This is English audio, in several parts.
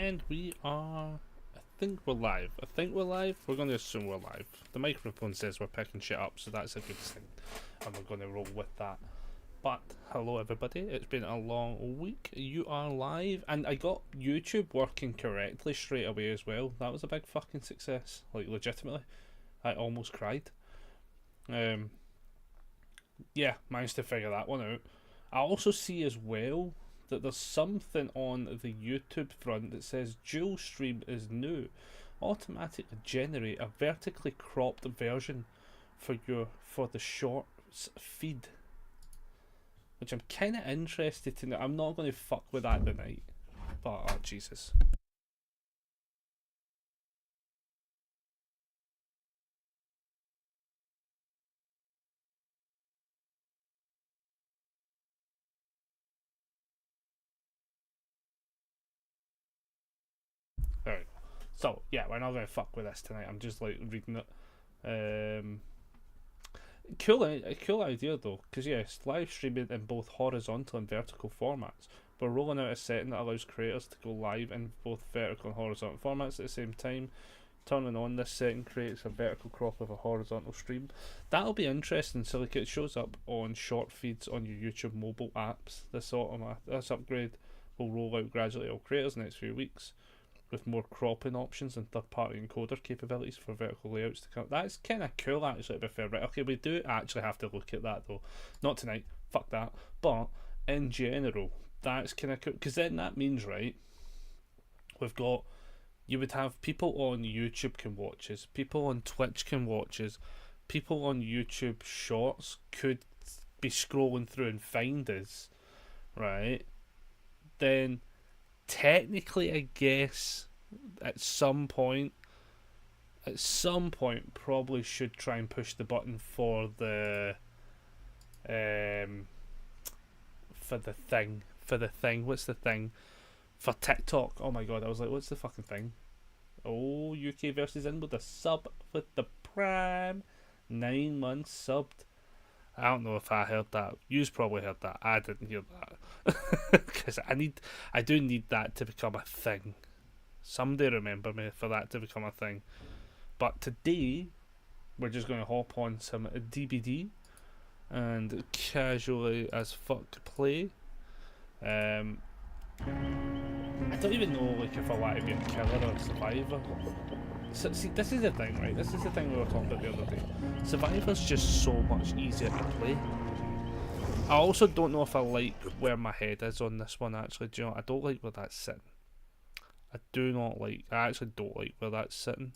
And we are... I think we're live. We're going to assume we're live. The microphone says we're picking shit up, so that's a good thing. And we're going to roll with that. But, hello everybody, it's been a long week. You are live, and I got YouTube working correctly straight away as well. That was a big fucking success. Like, legitimately. I almost cried. Yeah, managed to figure that one out. I also see as well that there's something on the YouTube front that says dual stream is new. Automatically generate a vertically cropped version for the shorts feed, which I'm kind of interested to know. I'm not going to fuck with that tonight, but oh Jesus. Alright, so yeah, we're not going to fuck with this tonight. I'm just like reading it. Cool idea though, because yes, live streaming in both horizontal and vertical formats. We're rolling out a setting that allows creators to go live in both vertical and horizontal formats at the same time. Turning on this setting creates a vertical crop of a horizontal stream. That'll be interesting. So like it shows up on short feeds on your YouTube mobile apps. This upgrade will roll out gradually to all creators in the next few weeks, with more cropping options and third-party encoder capabilities for vertical layouts to come. That's kind of cool, actually, to be fair. Right, okay, we do actually have to look at that, though. Not tonight, fuck that. But, in general, that's kind of cool. Because then that means, right, you would have people on YouTube can watch us, people on Twitch can watch us, people on YouTube Shorts could be scrolling through and find us, right? Then technically, I guess at some point probably should try and push the button for the thing. What's the thing for TikTok? Oh my god, I was like, what's the fucking thing? Oh, UK versus in with the sub with the Prime, 9 months subbed. I don't know if I heard that. You've probably heard that. I didn't hear that. Because I do need that to become a thing. Someday remember me for that to become a thing. But today, we're just going to hop on some DbD and casually as fuck play. I don't even know like if I want to be a killer or a survivor. So, see, this is the thing, right? This is the thing we were talking about the other day. Survivor's just so much easier to play. I also don't know if I like where my head is on this one, actually. Do you know, I don't like where that's sitting. I actually don't like where that's sitting.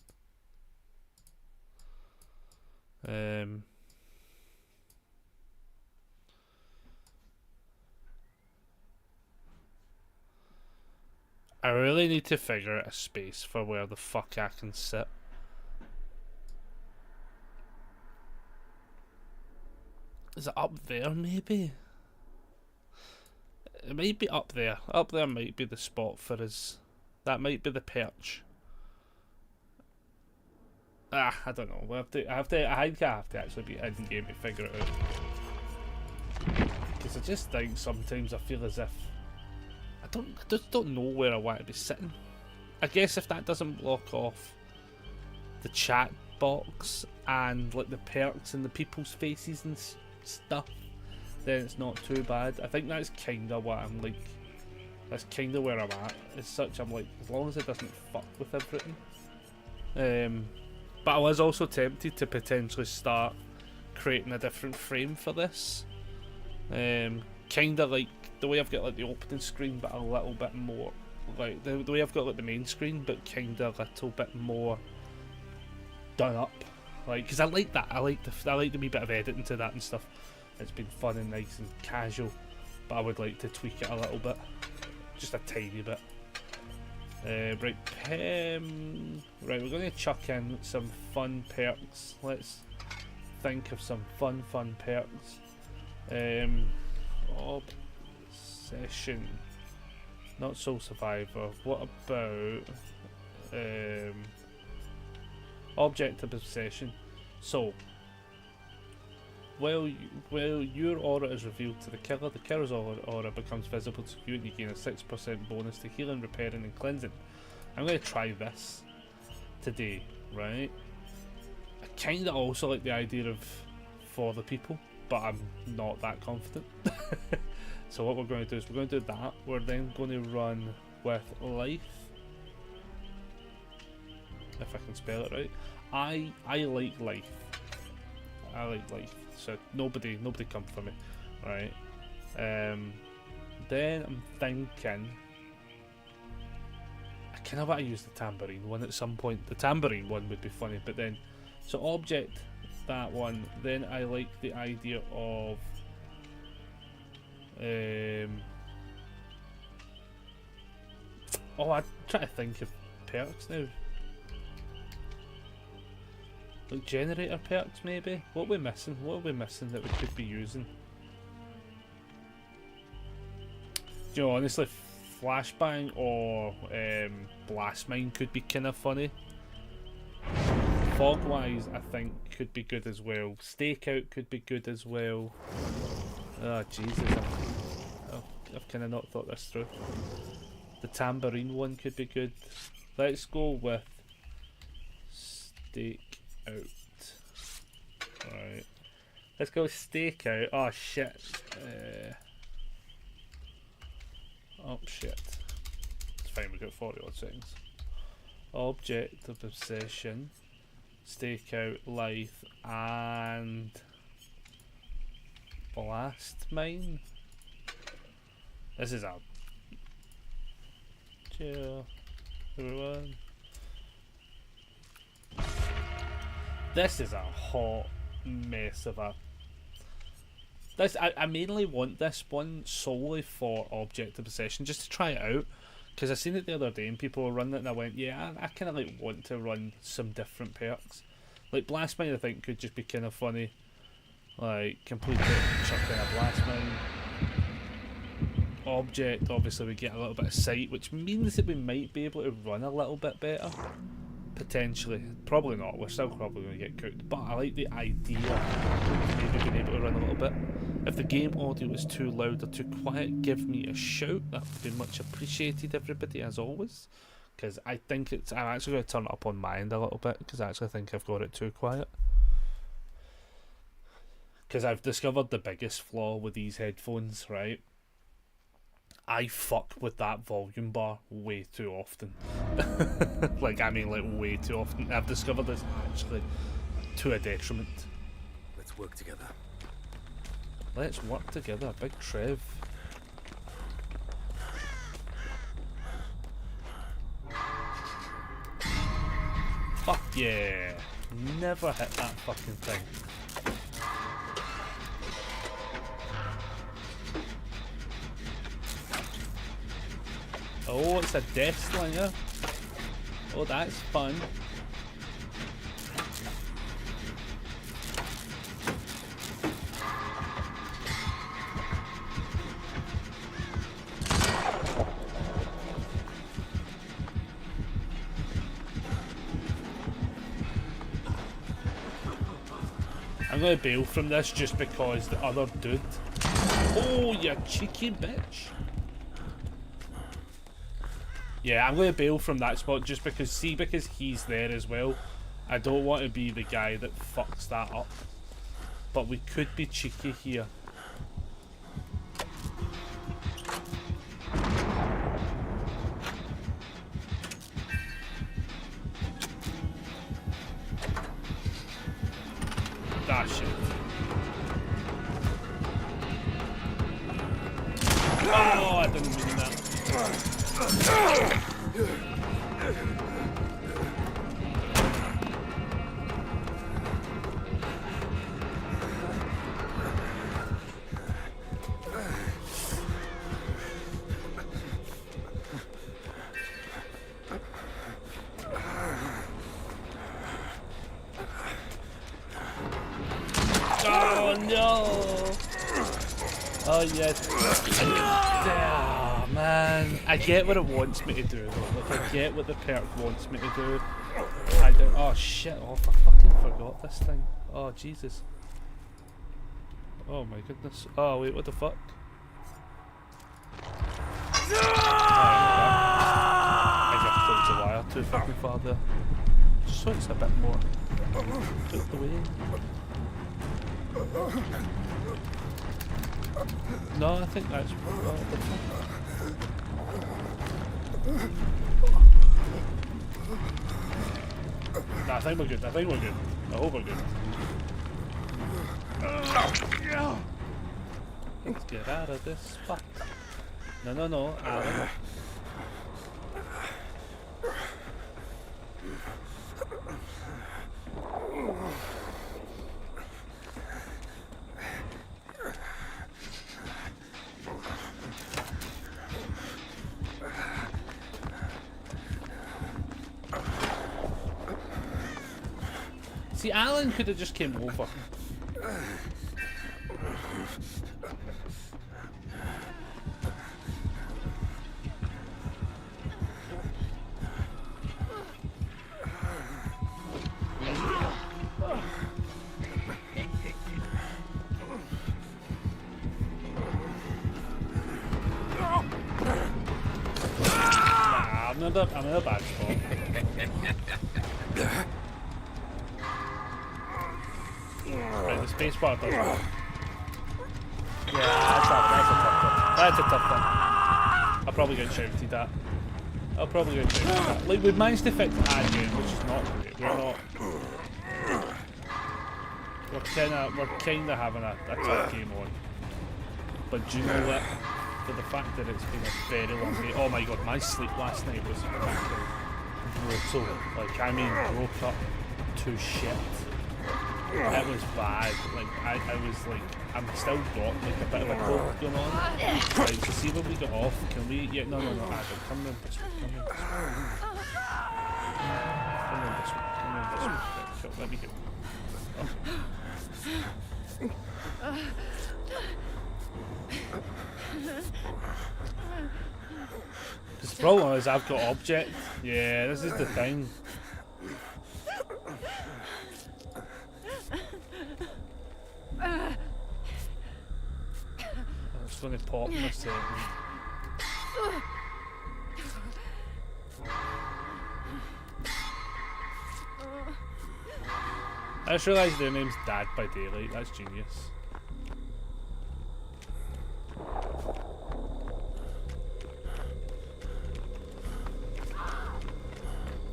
I really need to figure out a space for where the fuck I can sit. Is it up there, maybe? It might be up there. Up there might be the spot for us. That might be the perch. I don't know. I think I have to actually be in game to figure it out. Because I just think sometimes I feel as if I just don't know where I want to be sitting. I guess if that doesn't block off the chat box and like the perks and the people's faces and stuff, then it's not too bad. I think that's kind of what I'm like. That's kind of where I'm at. As such, I'm like, as long as it doesn't fuck with everything. But I was also tempted to potentially start creating a different frame for this. Kind of like the way I've got like the opening screen, but a little bit more like the way I've got like the main screen, but kind of a little bit more done up. Like, because I like that. I like the wee bit of editing to that and stuff. It's been fun and nice and casual, but I would like to tweak it a little bit, just a tiny bit. Right, we're going to chuck in some fun perks. Let's think of some fun perks. Obsession, not Soul Survivor. What about Object of Obsession? So while your aura is revealed to the killer's aura becomes visible to you, and you gain a 6% bonus to healing, repairing, and cleansing. I'm going to try this today, right? I kind of also like the idea of for the people, but I'm not that confident. So what we're going to do is we're going to do that. We're then going to run with life, if I can spell it right. I like life. I like life. So nobody come for me, right? Then I'm thinking I kind of want to use the tambourine one at some point. The tambourine one would be funny, but then so object that one. Then I like the idea of oh, I try to think of perks now. Like generator perks maybe? What are we missing? What are we missing that we could be using? You know, honestly, flashbang or blast mine could be kind of funny. Fogwise I think could be good as well. Stakeout could be good as well. Oh Jesus, I've kind of not thought this through. The tambourine one could be good. Let's go with stake out. Right. Let's go stakeout. Oh shit. Oh shit. It's fine, we got 40 odd seconds. Object of obsession, stakeout, life, and blast mine. This is a chill, everyone. This is a hot mess of a. This I mainly want this one solely for object of possession, just to try it out, because I seen it the other day and people were running it and I went, yeah, I kind of like want to run some different perks. Like blast mine I think could just be kind of funny, like complete it, chuck in a blast mine. Object, obviously we get a little bit of sight, which means that we might be able to run a little bit better. Potentially. Probably not, we're still probably going to get cooked, but I like the idea of maybe being able to run a little bit. If the game audio is too loud or too quiet, give me a shout, that would be much appreciated, everybody, as always. Because I think I'm actually going to turn it up on my end a little bit, because I actually think I've got it too quiet. Because I've discovered the biggest flaw with these headphones, right? I fuck with that volume bar way too often. Like, I mean, like, way too often. I've discovered this actually to a detriment. Let's work together. Let's work together, Big Trev. Fuck yeah. Never hit that fucking thing. Oh, it's a death slinger. Oh, that's fun. I'm gonna bail from this just because the other dude. Oh, you cheeky bitch. Yeah, I'm going to bail from that spot just because, because he's there as well. I don't want to be the guy that fucks that up. But we could be cheeky here. Ah, shit. Oh, I didn't mean that. Oh no! Oh yes. Oh man, I get what it wants me to do though. Like, I get what the perk wants me to do. I do. Oh shit off! I fucking forgot this thing. Oh Jesus. Oh my goodness. Oh wait, what the fuck? I just closed the wire too fucking far there. Just so it's a bit more out the way. No, I think that's different. No, I think we're good. I think we're good. I hope we're good. Let's get out of this fuck. No, no, no, Alan. See, Alan could have just came over. I'm in a bad spot. Right, the space bar does work. Yeah, that's a tough one. I'll probably get shouted at. Like, we've managed to fix the ad game, which is not great. We're kinda having a tough game on. But do you know what? For the fact that it's been a very long day. Oh my god, my sleep last night was fucking brutal. Like, I mean, broke up to shit. It was bad. Like, I was like, I'm still got like a bit of a cold going on. Right, so see when we get off, can we? Yeah, no, Adam, come round this way. Come round this way. Right, let me go. The problem is I've got object. Yeah, this is the thing. It's going to pop in a second. I just realised their name's Dad by Daylight. That's genius.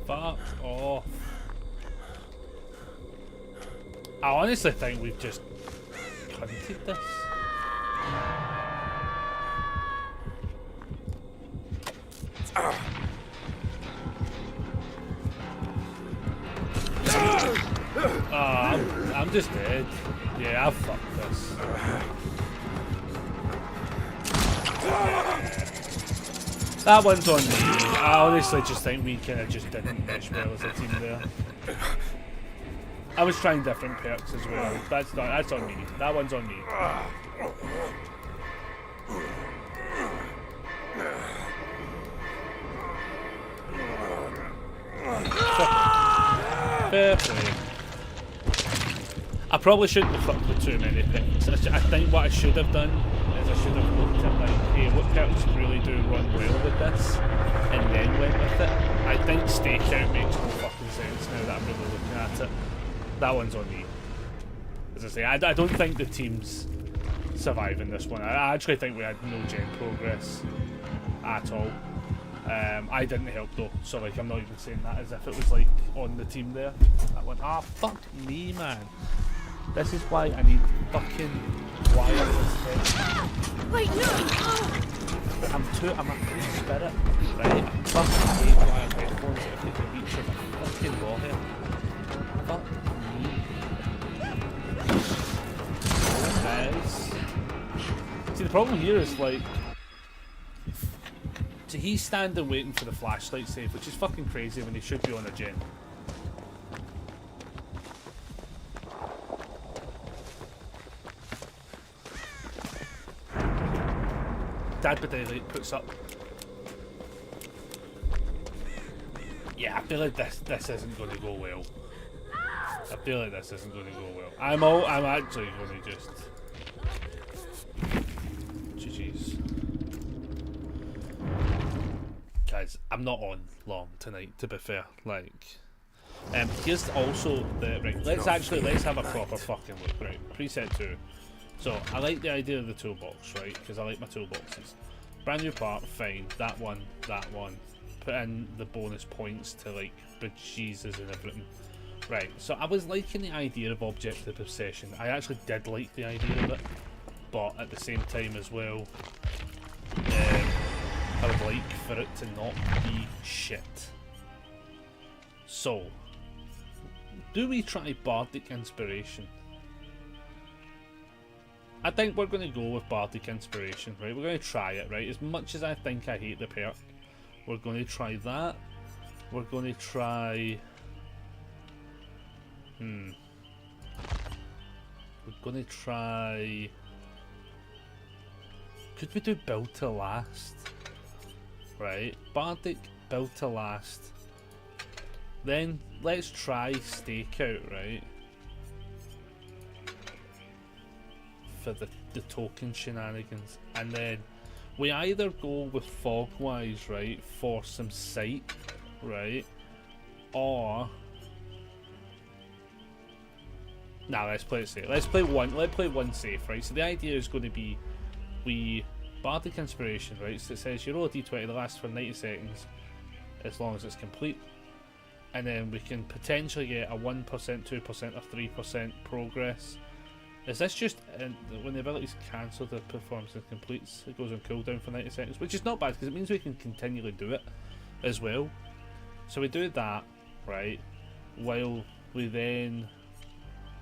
Fuck off. I honestly think we've just cunted this. I'm just dead. Yeah, I've fucked this. That one's on me. I honestly just think we kind of just didn't mesh well as a team there. I was trying different perks as well. That's on me. That one's on me. Fair play. I probably shouldn't have fucked with too many picks. I think what I should have done is I should have looked at like, hey, what perks really do run well with this, and then went with it. I think stakeout makes no fucking sense now that I'm really looking at it. That one's on me. As I say, I don't think the team's surviving this one. I actually think we had no gen progress at all. I didn't help though, so like I'm not even saying that as if it was like on the team there. That one, fuck me, man. This is why I need fucking wireless head. Wait, no! I'm a free spirit, right? I fucking hate wired headphones if they can reach with a fucking ball here. Fuck me. See, the problem here is like, so he's standing waiting for the flashlight save, which is fucking crazy when he should be on a gen. DbD puts up. Yeah, I feel like this isn't going to go well. I'm actually going to just is. I'm not on long tonight, to be fair. Like, here's also the right. Let's have a proper fucking look. Right, preset 2. So I like the idea of the toolbox, right? Because I like my toolboxes. Brand new part, fine. That one. Put in the bonus points to like bejesus and everything. Right. So I was liking the idea of objective obsession. I actually did like the idea of it, but at the same time as well, I would like for it to not be shit. So, do we try Bardic Inspiration? I think we're going to go with Bardic Inspiration, right? We're going to try it, right? As much as I think I hate the perk, we're going to try that. We're going to try... We're going to try... Could we do Build to Last? Right, Bardic, Build to Last. Then let's try Stakeout, right? For the token shenanigans. And then we either go with Fogwise, right, for some sight, right? Or nah, let's play it safe. Let's play one safe, right? So the idea is going to be Bardic Inspiration, right? So it says you roll a d20 that lasts for 90 seconds as long as it's complete. And then we can potentially get a 1%, 2% or 3% progress. Is this just when the ability's cancelled, the performance completes, it goes on cooldown for 90 seconds, which is not bad because it means we can continually do it as well. So we do that, right, while we then...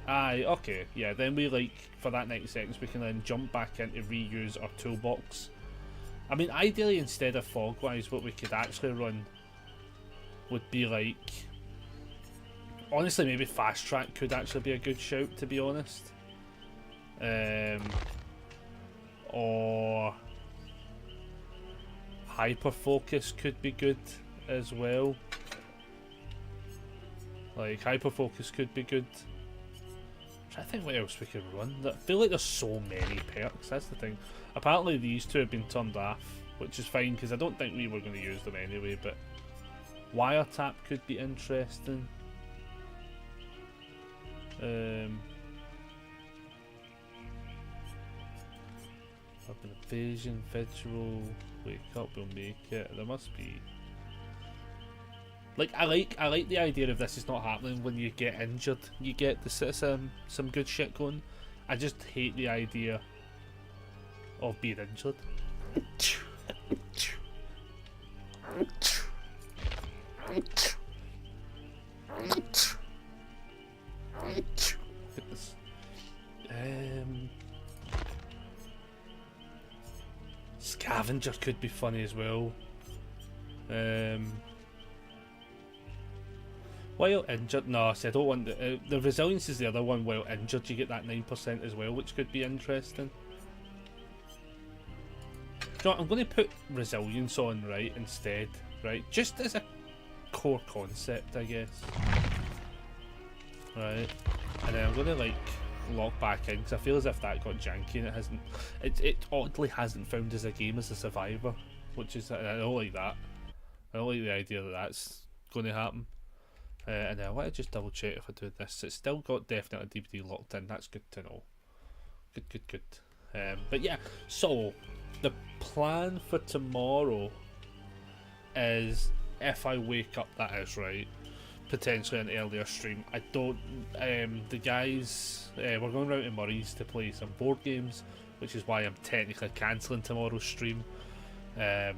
okay, yeah, then we like, for that 90 seconds, we can then jump back in to reuse our toolbox. I mean, ideally, instead of Fogwise, what we could actually run would be like... Honestly, maybe Fast Track could actually be a good shout, to be honest. Or Hyper Focus could be good as well. Like, Hyper Focus could be good. I'm trying to think what else we could run. I feel like there's so many perks, that's the thing. Apparently these two have been turned off, which is fine because I don't think we were going to use them anyway, but Wiretap could be interesting. Urban Evasion, Vigil, Wake Up, We'll Make It. There must be... Like, I like the idea of this is not happening when you get injured. You get some good shit going. I just hate the idea of being injured. Goodness. Scavenger could be funny as well. While injured, no, I don't want the resilience is the other one. While injured, you get that 9% as well, which could be interesting. You know, I'm going to put resilience on right instead, right, just as a core concept, I guess. Right, and then I'm going to like lock back in because I feel as if that got janky and it hasn't. It oddly hasn't found as a game as a survivor, which is I don't like that. I don't like the idea that that's going to happen. And then I want to just double check if I do this. It's still got definitely DbD locked in. That's good to know. Good. But yeah, so the plan for tomorrow is, if I wake up, that is right, potentially an earlier stream. I don't. The guys, we're going round to Murray's to play some board games, which is why I'm technically cancelling tomorrow's stream. But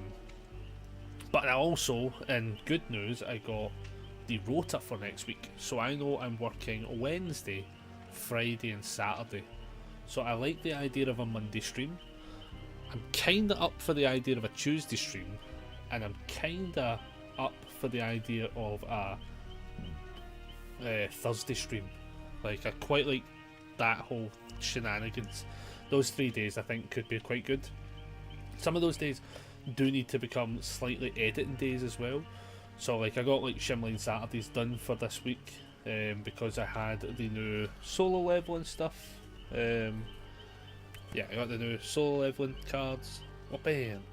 I also, in good news, I got the rota for next week, so I know I'm working Wednesday, Friday and Saturday. So I like the idea of a Monday stream. I'm kinda up for the idea of a Tuesday stream, and I'm kinda up for the idea of a Thursday stream. Like, I quite like that whole shenanigans. Those 3 days I think could be quite good. Some of those days do need to become slightly editing days as well. So like I got like Chillin Saturdays done for this week because I had the new solo leveling stuff. Yeah, I got the new solo leveling cards. Oh, bam.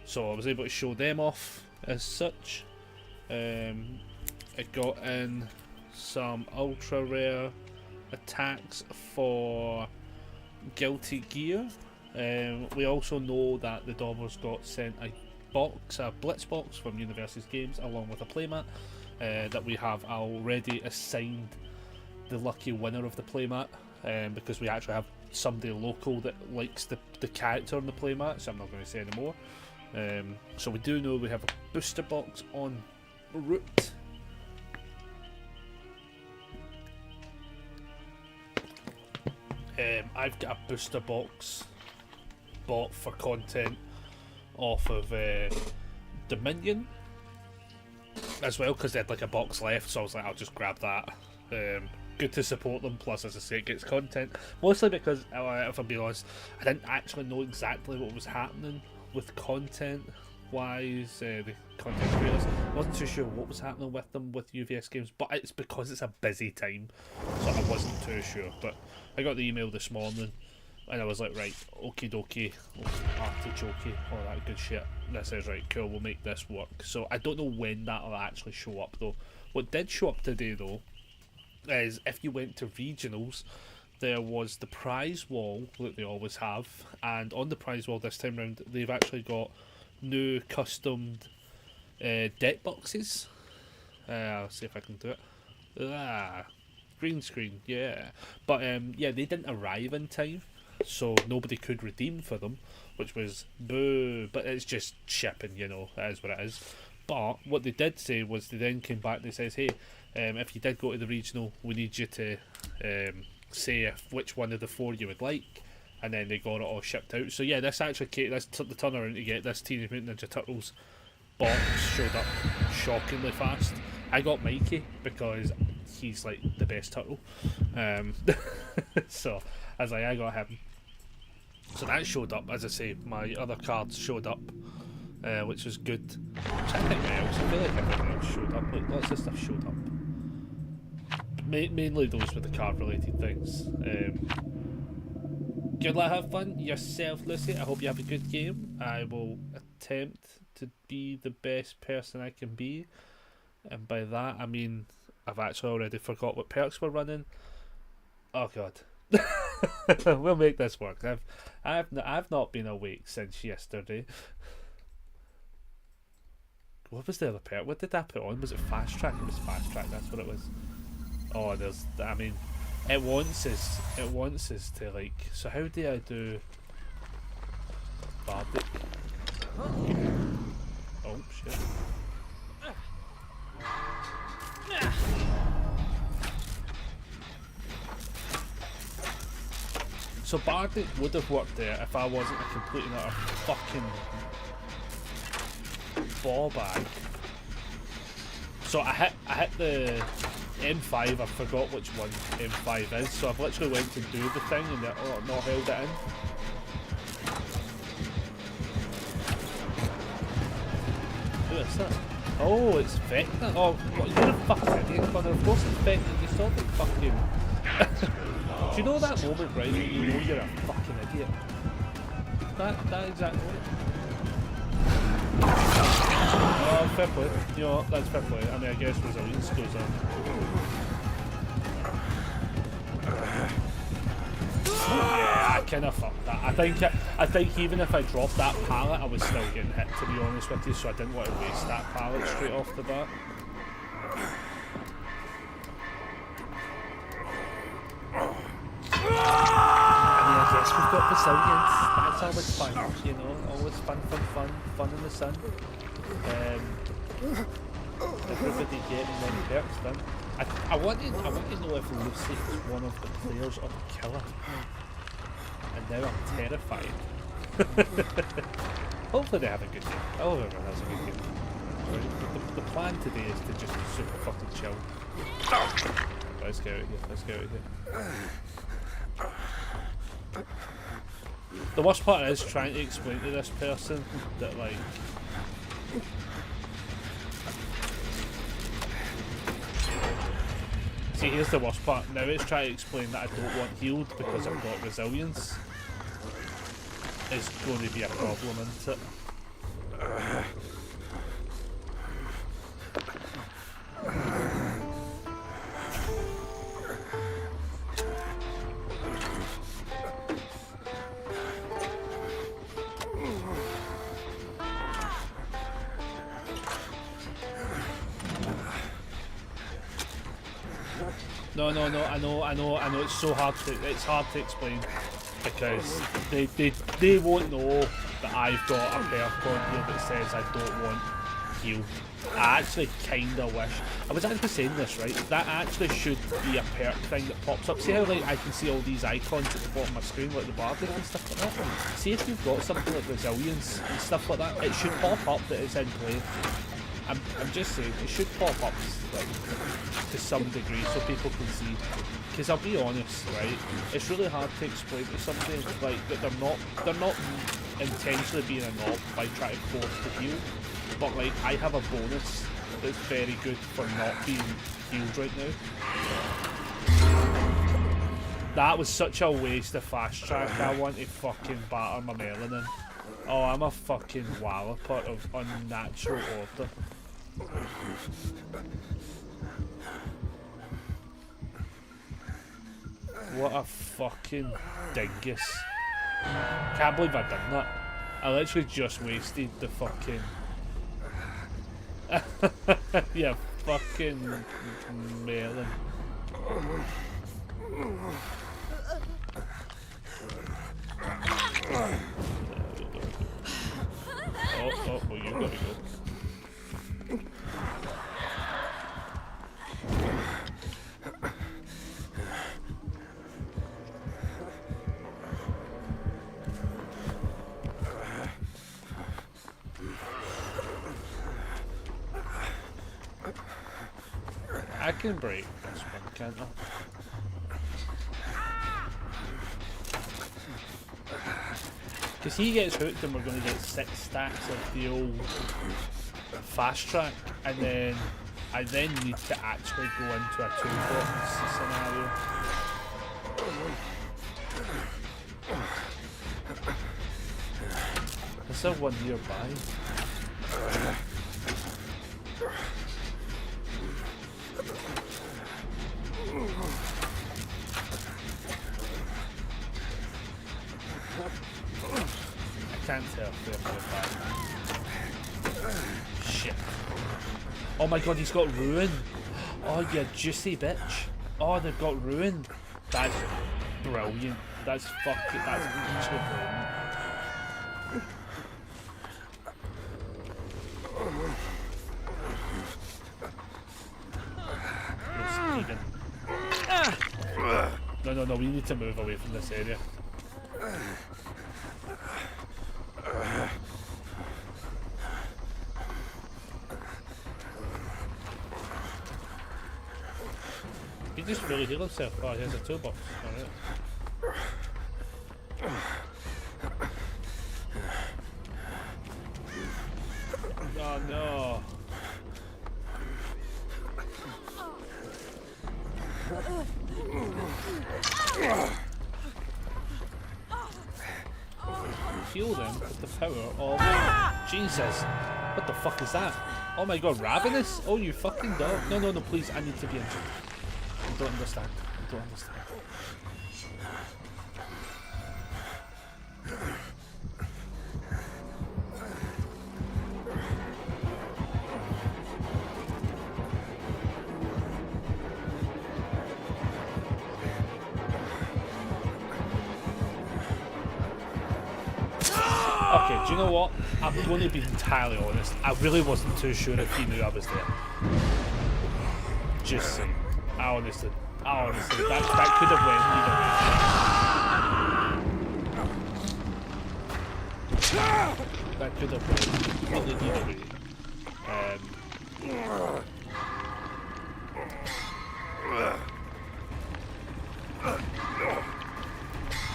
So I was able to show them off as such. It got in some ultra rare attacks for Guilty Gear. We also know that the Daubers got sent a Blitz box from Universe's Games, along with a playmat that we have already assigned the lucky winner of the playmat, because we actually have somebody local that likes the character on the playmat, so I'm not going to say any more. So we do know we have a booster box en route. I've got a booster box bought for content off of Dominion as well, because they had like a box left, so I was like, I'll just grab that. Good to support them, plus as I say, it gets content, mostly because if I'm being honest, I didn't actually know exactly what was happening with content wise, the content creators. I wasn't too sure what was happening with them with UVS Games, but it's because it's a busy time, so I wasn't too sure. But I got the email this morning and I was like, right, okie dokie, artichoke, all that good shit. This is right, cool, we'll make this work. So I don't know when that'll actually show up though. What did show up today though is if you went to regionals, there was the prize wall that they always have, and on the prize wall this time round they've actually got new customed deck boxes. I'll see if I can do it. Green screen, yeah. But yeah, they didn't arrive in time, so nobody could redeem for them, which was boo. But it's just shipping, you know, it is what it is. But what they did say was they then came back and they says, hey, if you did go to the regional, we need you to say which one of the 4 you would like, and then they got it all shipped out. So yeah, this actually the turnaround to get this Teenage Mutant Ninja Turtles box showed up shockingly fast. I got Mikey because he's like the best turtle, so I was like, I got him. So that showed up. As I say, my other cards showed up, which was good. I'm trying to think what else. I feel like everything else showed up. Like lots of stuff showed up. Mainly those with the card related things. Good luck, have fun yourself, Lucy. I hope you have a good game. I will attempt to be the best person I can be, and by that I mean I've actually already forgot what perks we're running. Oh god. We'll make this work. I've not been awake since yesterday. What was the other perk? What did I put on? Was it fast track? It was fast track. That's what it was. Oh, there's. I mean, it wants us to like. So how do I do Bardic? Oh shit. So Bardic would have worked there if I wasn't a complete and utter fucking ball bag. So I hit the M5, I forgot which one M5 is, so I've literally went to do the thing and not held it in. Who is that? Oh, it's Vecna. Oh, what, you're a fucking idiot, Connor. Of course it's Vecna. You saw the fucking... Do you know that moment, right, when you know you're a fucking idiot? That exact moment. Oh, fair play. You know what, that's fair play. I mean, I guess resilience goes on. Yeah, I kind of fucked that. I think even if I dropped that pallet, I was still getting hit, to be honest with you, so I didn't want to waste that pallet straight off the bat. I guess we've got resilience. That's always fun, you know. Always fun in the sun. Everybody getting them perks done. I want to know if Lucy is one of the players or the killer. And now I'm terrified. Hopefully they have a good game. Oh, everyone has a good game. Right. The plan today is to just super fucking chill. Let's get out of here. Let's get out of here. The worst part is trying to explain to this person that, like, see, here's the worst part. Now it's trying to explain that I don't want healed because I've got resilience. It's going to be a problem, isn't it? No, I know. It's so hard to explain because they won't know that I've got a perk on here that says I don't want healed. I actually kinda wish I was actually saying this right. That actually should be a perk thing that pops up. See how like I can see all these icons at the bottom of my screen, like the bardic and stuff like that. See if you've got something like resilience and stuff like that, it should pop up that it's in play. I'm just saying it should pop up like to some degree so people can see. Because I'll be honest, right? It's really hard to explain to somebody like that they're not intentionally being a knob by trying to force the heal. But like I have a bonus that's very good for not being healed right now. That was such a waste of fast track. I want to fucking batter my melanin. Oh, I'm a fucking wallopot of unnatural order. What a fucking dingus. Can't believe I've done that. I literally just wasted the fucking... yeah, fucking melon. Oh, you gotta go. I can break this one, can't I? Because he gets hooked and we're going to get 6 stacks of the old fast track, and then I then need to actually go into a 2 buttons scenario. Is there one nearby? I can't tell if they're nearby. Shit. Oh my god, he's got ruin. Oh, you juicy bitch. Oh, they've got ruin. That's brilliant. That's fucking, that's actually brilliant. No, we need to move away from this area. He just really healed himself. Oh, he has a toolbox. Alright. Oh no. Heal them with the power of... Jesus! What the fuck is that? Oh my god, ravenous? Oh, you fucking dog. No, please, I need to be injured. I don't understand. I don't understand. Okay, do you know what? I'm going to be entirely honest. I really wasn't too sure if he knew I was there. Just saying. I honestly, that could have went either way. That could have went completely either way.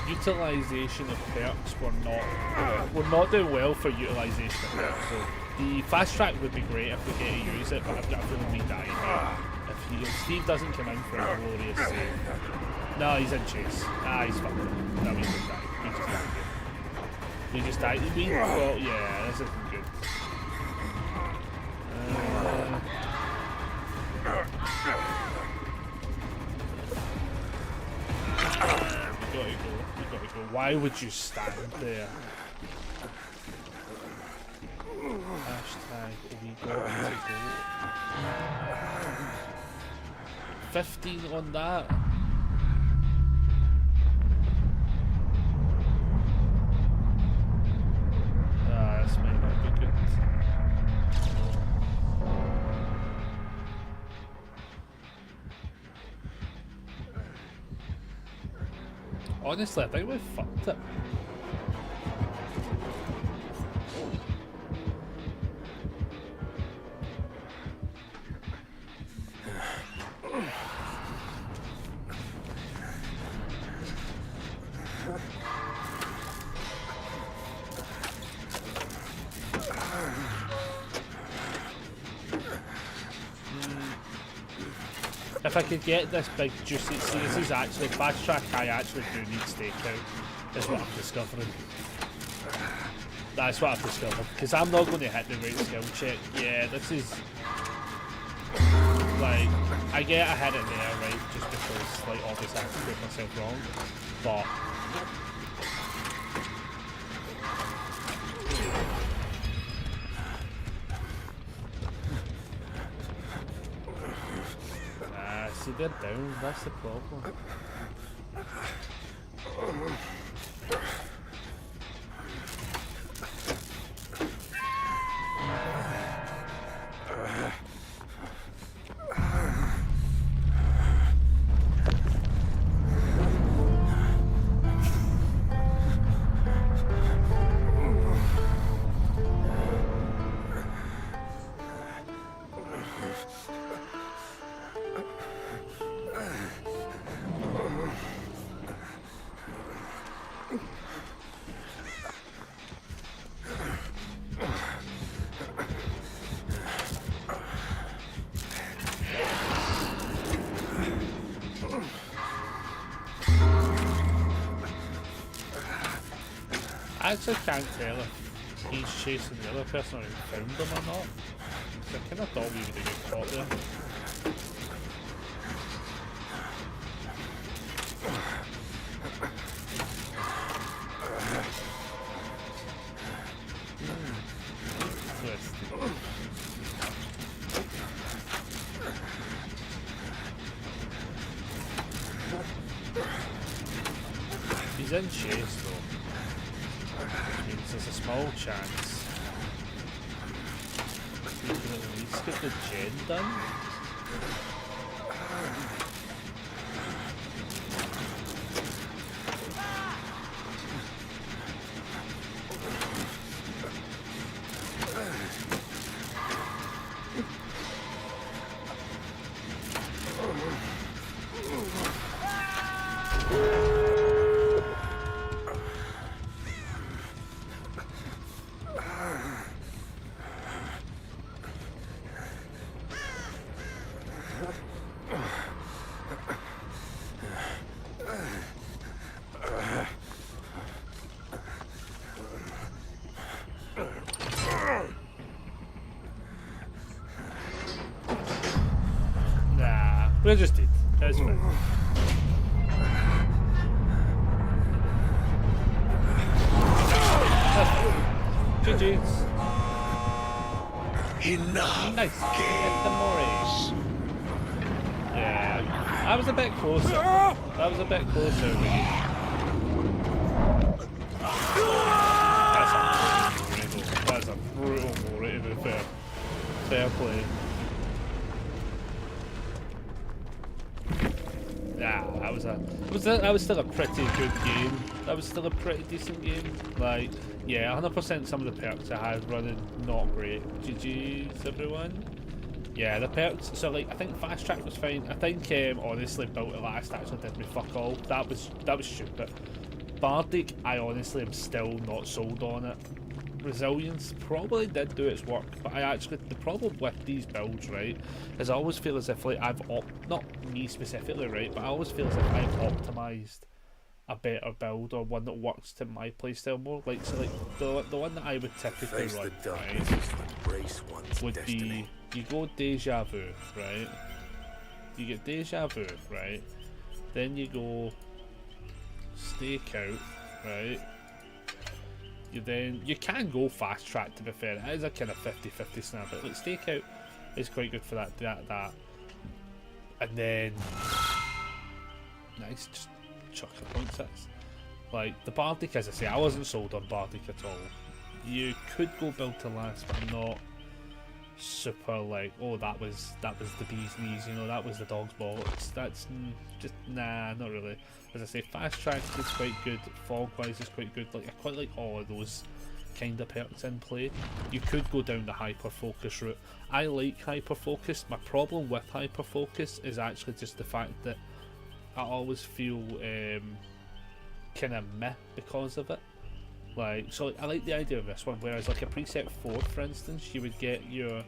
Utilisation of perks we're not doing well for utilisation of perks. So the fast track would be great if we get to use it, but I've got a feeling we die here. If Steve doesn't come in for a glorious save. No, he's in chase. Ah, he's fucked up. No, he's gonna die. He just died. Well, yeah, this isn't good. We gotta go. Why would you stand there? Hashtag we got to go. 15 on that. Ah, this might not be good. Honestly, I think we fucked it. If I could get this big juicy, see, this is actually fast track. I actually do need stakeout. Is what I'm discovering. That's what I've discovered. Because I'm not going to hit the right skill check. Yeah, this is like I get I hit it there, right? Just because, like, obviously I have to prove myself wrong, but. See, they're down, that's the problem. I actually can't tell if he's chasing the other person or he found them or not. I kind of thought we would have got caught there. He's in chase though. There's a small chance we can at least get the gen done. We just did. That's fine. GG's. Enough. Nice. Get the Morris. Yeah, I was a bit closer. That was a bit closer. Really. That's a brutal Morris, to be fair. Fair play. Nah, that was still a pretty good game. That was still a pretty decent game. Like, yeah, 100% some of the perks I had running not great. GG's everyone. Yeah, the perks. So like, I think fast track was fine. I think honestly, Built to Last actually did me fuck all. That was stupid. Bardic, I honestly am still not sold on it. Resilience probably did do its work, but the problem with these builds, right, is I always feel as if like not me specifically, right, but I always feel as if I've optimized a better build or one that works to my playstyle more. Like, so like the one that I would typically run, right, would be you go Deja Vu, right? You get Deja Vu, right? Then you go Stakeout, right? You can go fast track, to be fair. It is a kind of 50-50 snap, but like Stakeout is quite good for that. and then nice, just chuck a 0.6. Like the Bardic, as I say, I wasn't sold on Bardic at all. You could go build to last, but I'm not super like, oh, that was the bee's knees, you know, that was the dog's bollocks. That's just nah, not really. As I say, fast track is quite good, fog wise is quite good. Like I quite like all of those kind of perks in play. You could go down the hyper focus route. I like hyper focus. My problem with hyper focus is actually just the fact that I always feel kind of meh because of it. Like, so I like the idea of this one, whereas like a preset 4, for instance, you would get your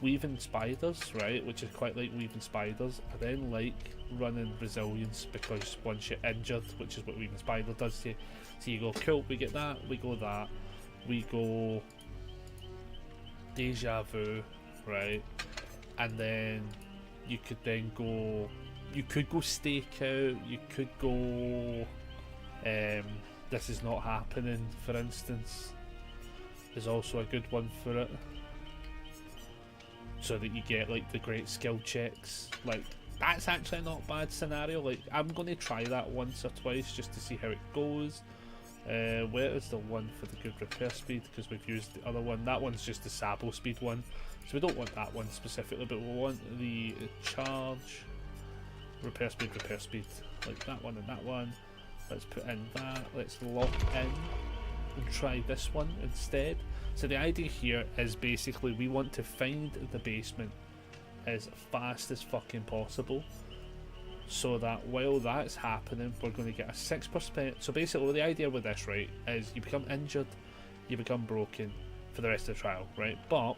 weaving spiders, right, which is quite like weaving spiders. I then like running resilience because once you're injured, which is what weaving spider does to you, so you go, cool, we get that, we go that, we go deja vu, right, and then you could then go, you could go stake out, you could go this is not happening, for instance, is also a good one for it, so that you get like the great skill checks. Like that's actually not a bad scenario. Like I'm going to try that once or twice just to see how it goes. Where is the one for the good repair speed, because we've used the other one. That one's just the Sabo speed one, so we don't want that one specifically, but we want the charge, repair speed, like that one and that one. Let's put in that, let's lock in and try this one instead. So the idea here is basically we want to find the basement as fast as fucking possible, so that while that's happening we're going to get a 6%. So basically the idea with this, right, is you become injured, you become broken for the rest of the trial, right, but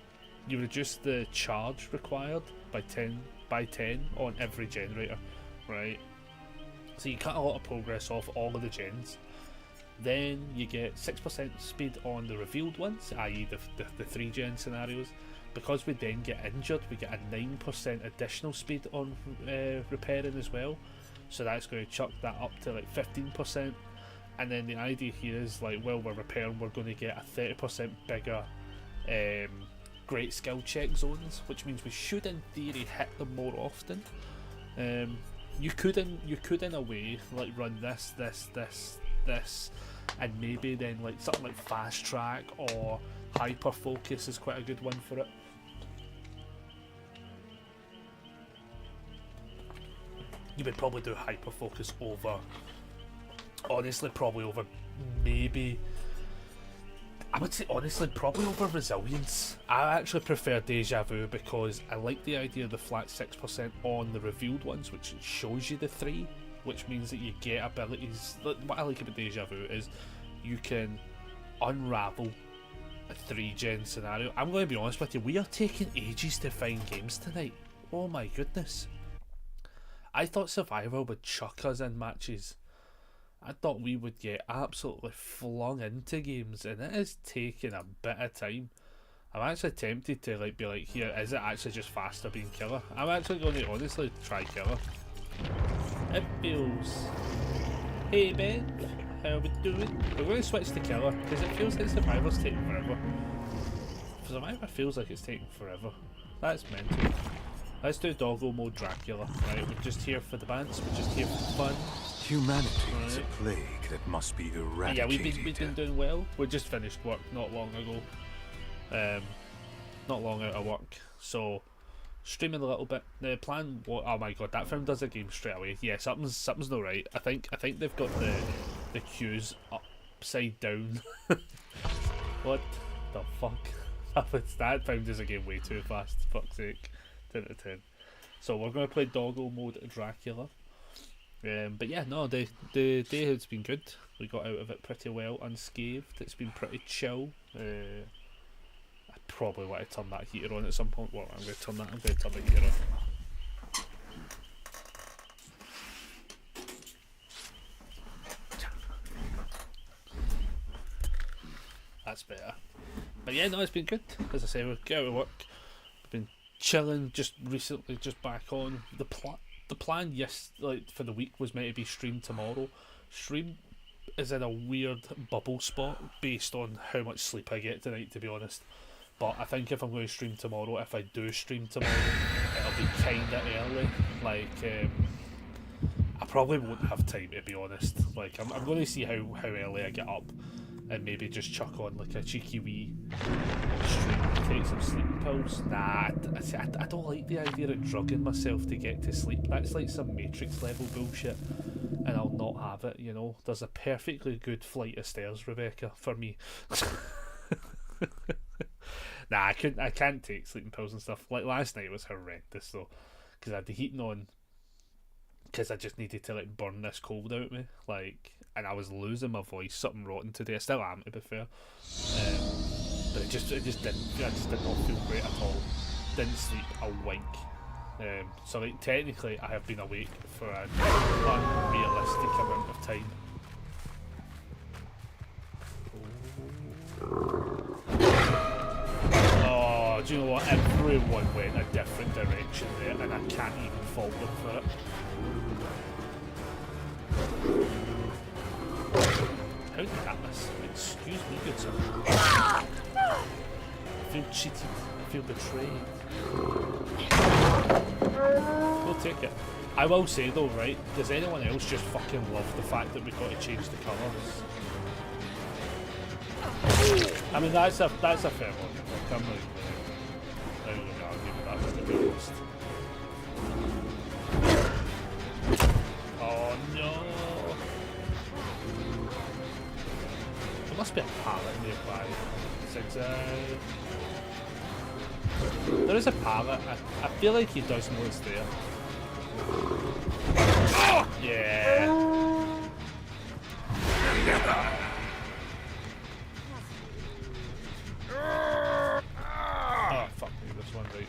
you reduce the charge required by 10 on every generator, right. So you cut a lot of progress off all of the gens. Then you get 6% speed on the revealed ones, i.e. the 3 gen scenarios. Because we then get injured, we get a 9% additional speed on repairing as well. So that's going to chuck that up to like 15%. And then the idea here is like, while we're repairing, we're going to get a 30% bigger great skill check zones, which means we should in theory hit them more often. You could in a way like run this, and maybe then like something like fast track or hyper focus is quite a good one for it. You would probably do hyper focus over, honestly, probably over maybe, I would say honestly probably over resilience. I actually prefer deja vu because I like the idea of the flat 6% on the revealed ones, which shows you the 3, which means that you get abilities. What I like about deja vu is you can unravel a 3 gen scenario. I'm going to be honest with you, we are taking ages to find games tonight. Oh my goodness. I thought Survivor would chuck us in matches. I thought we would get absolutely flung into games, and it is taking a bit of time. I'm actually tempted to like be like, here, is it actually just faster being killer? I'm actually going to honestly try killer. It feels... Hey Ben, how we doing? We're going to switch to killer, because it feels like Survivor's taking forever. Survivor feels like it's taking forever. That's mental. Let's do doggo mode Dracula, right? We're just here for the bands, we're just here for fun. Humanity is a plague that must be eradicated. Yeah, we've been doing well. We just finished work not long ago. Not long out of work. So, streaming a little bit. The plan, oh my god, that film does a game straight away. Yeah, something's not right. I think they've got the queues upside down. What the fuck? That film does a game way too fast, fuck's sake. 10 out of 10. So we're going to play doggo mode Dracula. But yeah, no, the day has been good. We got out of it pretty well, unscathed. It's been pretty chill. I probably want to turn that heater on at some point. Well, I'm going to turn the heater on. That's better. But yeah, no, it's been good. As I say, we've got out of work. We've been chilling, just recently, just back on. The plan, yes, like for the week was meant to be stream tomorrow. Stream is in a weird bubble spot based on how much sleep I get tonight, to be honest. But I think if I'm going to stream tomorrow, if I do stream tomorrow, it'll be kinda early. Like, I probably won't have time, to be honest. Like, I'm going to see how early I get up, and maybe just chuck on like a cheeky wee stream, take some sleeping pills. Nah, I don't like the idea of drugging myself to get to sleep. That's like some Matrix level bullshit, and I'll not have it, you know. There's a perfectly good flight of stairs, Rebecca, for me. Nah, I can't take sleeping pills and stuff. Like last night was horrendous though, because I had the heating on, because I just needed to like burn this cold out of me, like, and I was losing my voice, something rotten today. I still am, to be fair, but I just did not feel great at all. Didn't sleep a wink. So like technically, I have been awake for an unrealistic amount of time. Oh, do you know what? Everyone went a different direction there, and I can't even fault them for it. How did that miss? Excuse me, good sir. I feel cheated. I feel betrayed. We'll take it. I will say though, right? Does anyone else just fucking love the fact that we've got to change the colours? I mean, that's a fair one. Like, I'm not going to argue with that one, to be honest. Oh no! There must be a pallet nearby. There is a pallet. I feel like he does know it's there. Oh! Yeah. Oh fuck me, this one right.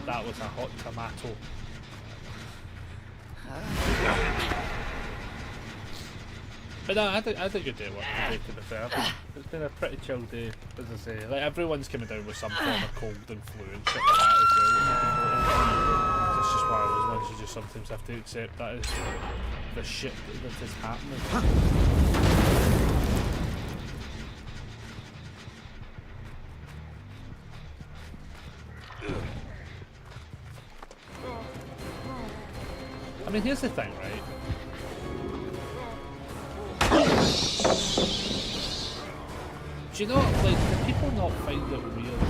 That was a hot tomato. But no, I had a good day at work today, to be fair. It's been a pretty chill day, as I say. Like, everyone's coming down with some form of cold and flu and shit like that as well. It's just one of those ones you just sometimes have to accept that is the shit that is happening. I mean, here's the thing, right? Do you know, like, do people not find it weird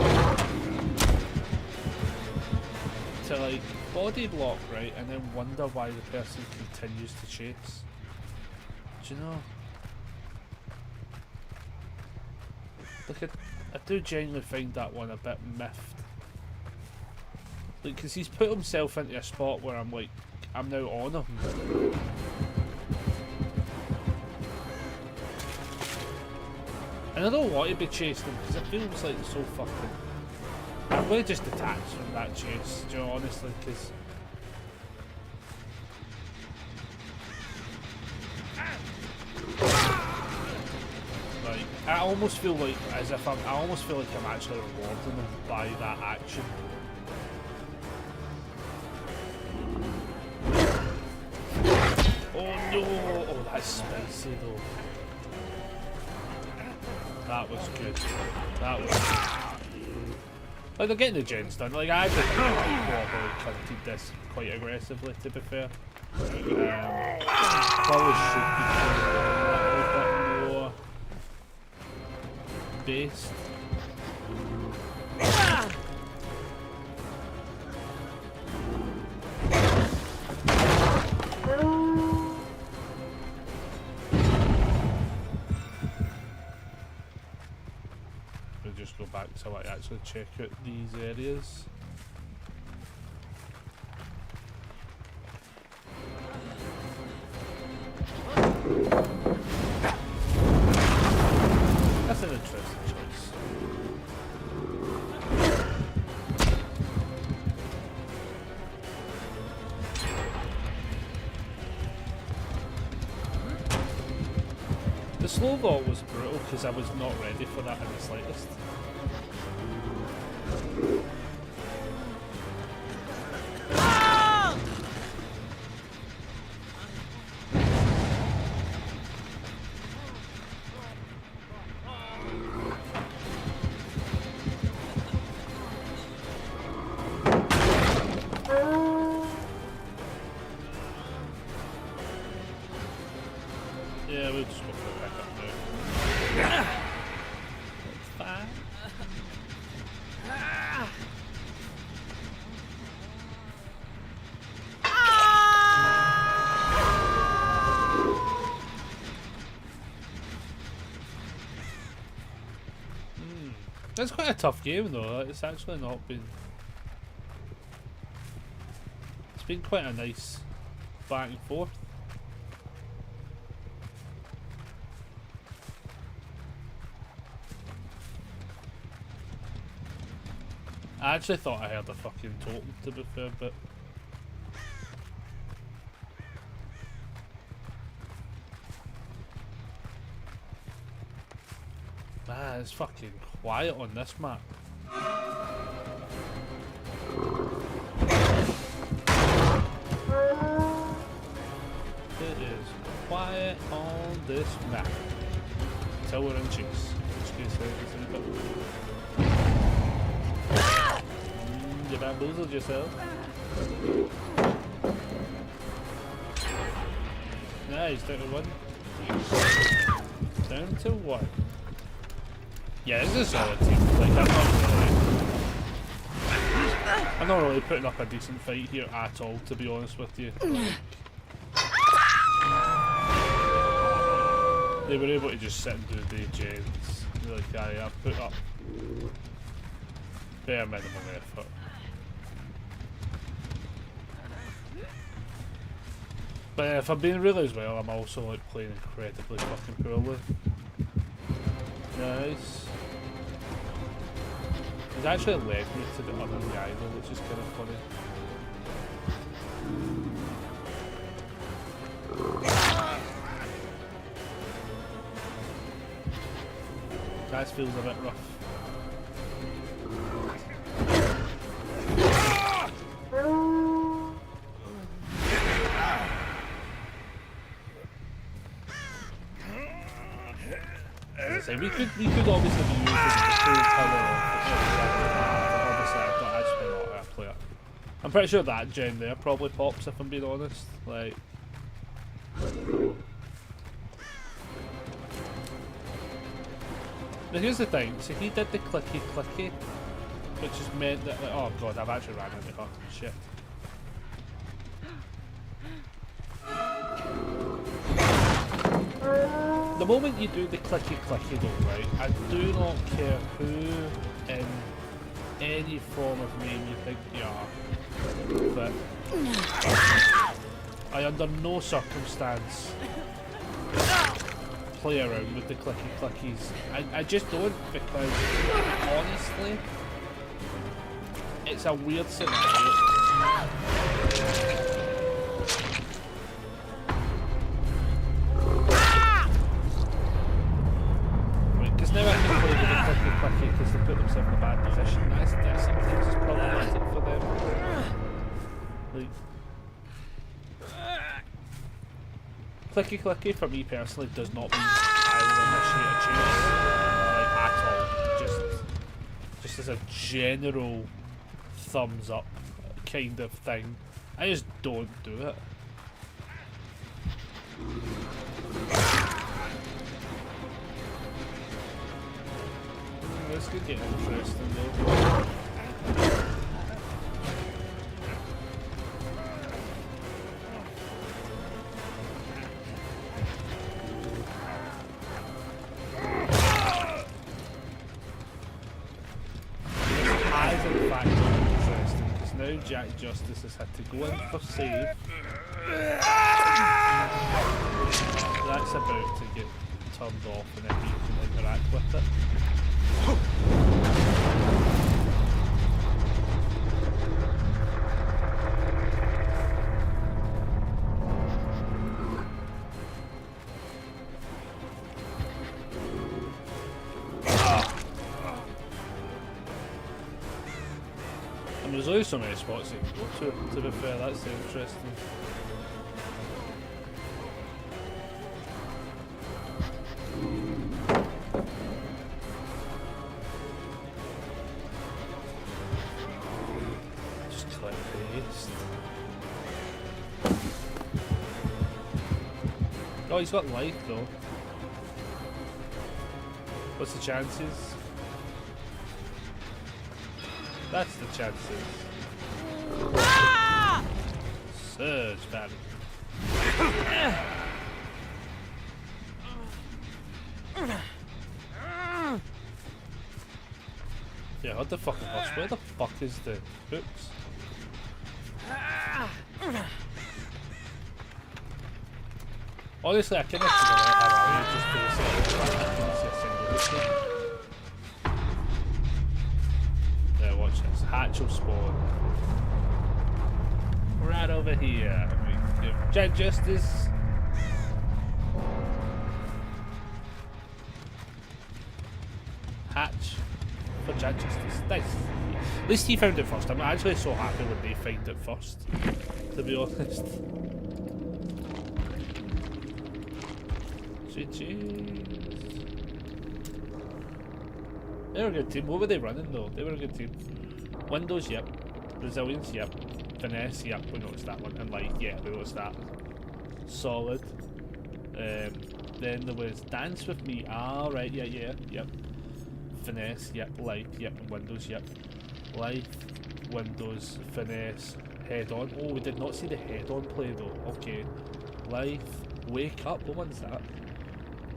to, like, body block, right, and then wonder why the person continues to chase? Do you know? Like, I do genuinely find that one a bit miffed. Like, because he's put himself into a spot where I'm like, I'm now on him. And I don't want to be chasing him because it feels like so fucking... I'm going to just detach from that chase, do you know, honestly, because... Like, I almost feel like, as if I almost feel like I'm actually rewarding him by that action. Oh no! Oh, that's spicy though. That was good. That was good. Like, they're getting the gens done. Like, I think I probably counted this quite aggressively, to be fair. Probably should be a little bit more based. Just go back to like actually check out these areas. That's an interesting choice. thought was brutal because I was not ready for that in the slightest. Yeah, we'll just go for it back up now. It's fine. It's quite a tough game though. It's actually not been. It's been quite a nice back and forth. I actually thought I heard a fucking totem, to be fair, but man, it's fucking quiet on this map. It is quiet on this map. Till we're in chase. Excuse me, but you bamboozled yourself. Nice, down to 1. Down to 1. Yeah, this is a solid team. Like, I'm not really putting up a decent fight here at all, to be honest with you. Like, they were able to just sit and do the gens. Like, I put up bare minimum effort. But if I'm being real as well, I'm also like playing incredibly fucking poorly. Nice. He's actually led me to the other guy though, which is kind of funny. That feels a bit rough. We could obviously be using the full power of obviously I've not actually not how to play it. I'm pretty sure that gen there probably pops if I'm being honest. Like but here's the thing, so he did the clicky clicky, which has meant that like, oh god, I've actually ran into her. Shit. The moment you do the clicky clicky though, right, I do not care who in any form of name you think you are, but I under no circumstance play around with the clicky clickies. I just don't, because honestly, it's a weird scenario. Now I can play with the clicky because they put themselves in a bad position. That sometimes is problematic for them. Like, clicky for me personally does not mean I will initiate a chase, like at all. Just as a general thumbs up kind of thing. I just don't do it. This could get interesting though. Has in fact been interesting because now Jack Justice has had to go in for save. That's about to get turned off and then he can interact with it. There's only so many spots you can go to be fair, that's interesting. Just click paste. Oh, he's got life though. What's the chances? That's the chances. Ah! Surge, man. Yeah, what the fucking horse? Where the fuck is the hooks? Honestly, I couldn't figure out how I just for the sake of I didn't see a single hook. Yeah, watch this. Hatch will spawn. Right over here. We give Jet Justice. Hatch for Jet Justice. Nice. At least he found it first. I'm actually so happy when they find it first, to be honest. GG's. They were a good team. What were they running though? They were a good team. Windows, yep. Resilience, yep. Finesse, yep. We noticed that one. And like, yeah, we noticed that. Solid. Then there was Dance With Me. Ah, right, yeah, yep. Finesse, yep. Life, yep. And Windows, yep. Life, Windows, Finesse, Head On. Oh, we did not see the Head On play though. Okay. Life, Wake Up. What one's that?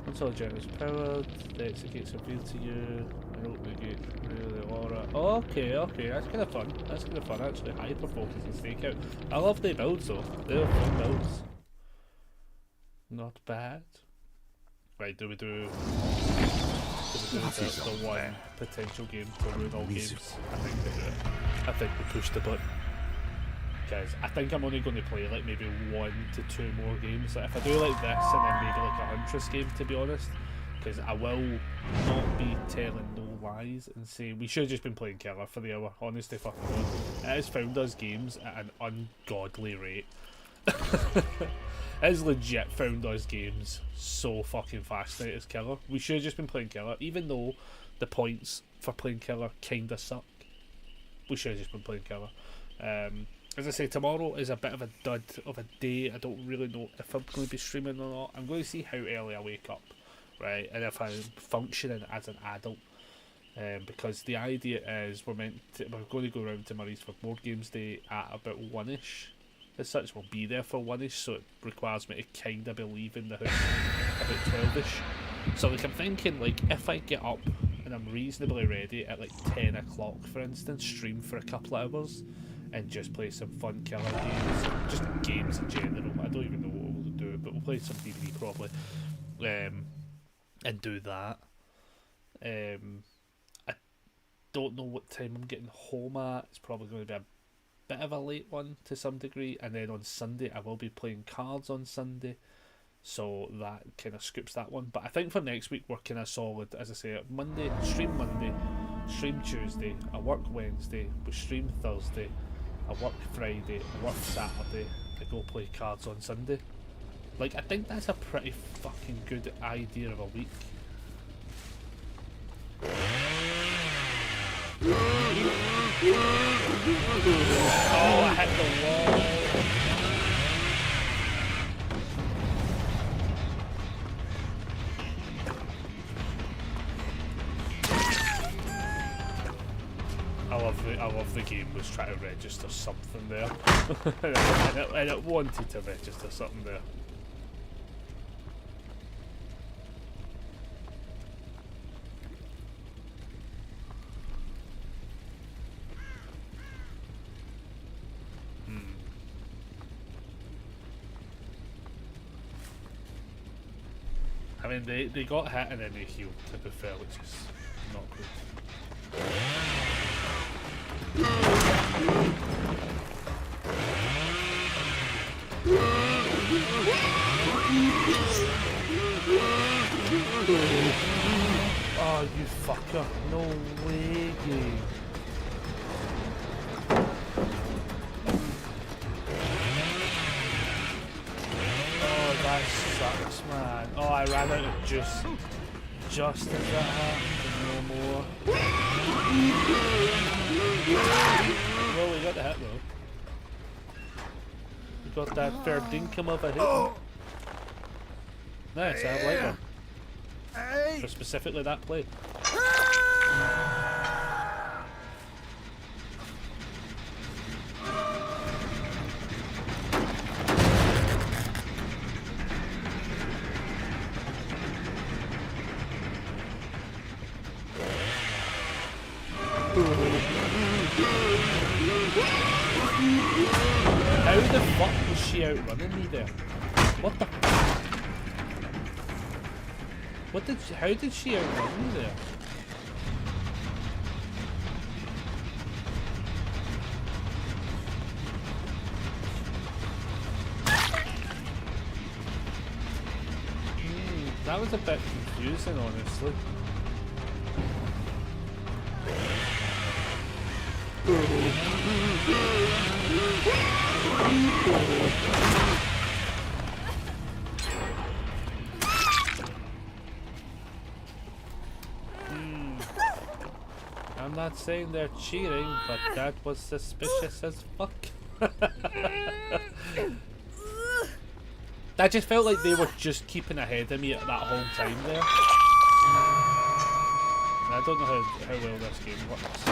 Until the generator's powered, the execute's revealed to you. I hope we get really aura. Okay, that's kind of fun. That's kind of fun actually. Hyper focus and stakeout. I love the builds though. They're fun builds. Not bad. Right, do we do the one potential game to ruin all games? I think we do it. I think we push the button. Guys, I think I'm only going to play like maybe 1 to 2 more games. Like if I do like this and then maybe like a Huntress game, to be honest, because I will not be telling no lies and say we should have just been playing Killer for the hour. Honestly, fucking God, it has found us games at an ungodly rate. It has legit found us games so fucking fast that it's Killer. We should have just been playing Killer, even though the points for playing Killer kinda suck. We should have just been playing Killer. As I say, tomorrow is a bit of a dud of a day. I don't really know if I'm going to be streaming or not. I'm going to see how early I wake up, right, and if I'm functioning as an adult. Because the idea is we're going to go around to Murray's for Board Games Day at about 1ish. As such, we'll be there for 1ish, so it requires me to kind of be leaving the house about 12ish. So like I'm thinking, like if I get up and I'm reasonably ready at like 10 o'clock, for instance, stream for a couple of hours. And just play some fun Killer games, just games in general. I don't even know what we'll do, but we'll play some DbD probably, and do that. I don't know what time I'm getting home at. It's probably going to be a bit of a late one to some degree. And then on Sunday, I will be playing cards on Sunday, so that kind of scoops that one. But I think for next week we're kind of solid. As I say, Monday, stream Tuesday, I work Wednesday, we stream Thursday. I work Friday, I work Saturday, I go play cards on Sunday. Like, I think that's a pretty fucking good idea of a week. Oh, I hit the wall. I love the game was trying to register something there. and it wanted to register something there. I mean, they got hit and then they healed, to be fair, which is not good. Oh, you fucker. No way, game. man. Oh, I ran out of juice. Just as that happened, no more. Well, we got the hit though. We got that fair dinkum of a hit. Nice, I like that. For specifically that play. How the fuck was she outrunning me there? What the? How did she outrun me there? That was a bit confusing, honestly. I'm not saying they're cheating, but that was suspicious as fuck. That just felt like they were just keeping ahead of me at that whole time there. And I don't know how well this game works.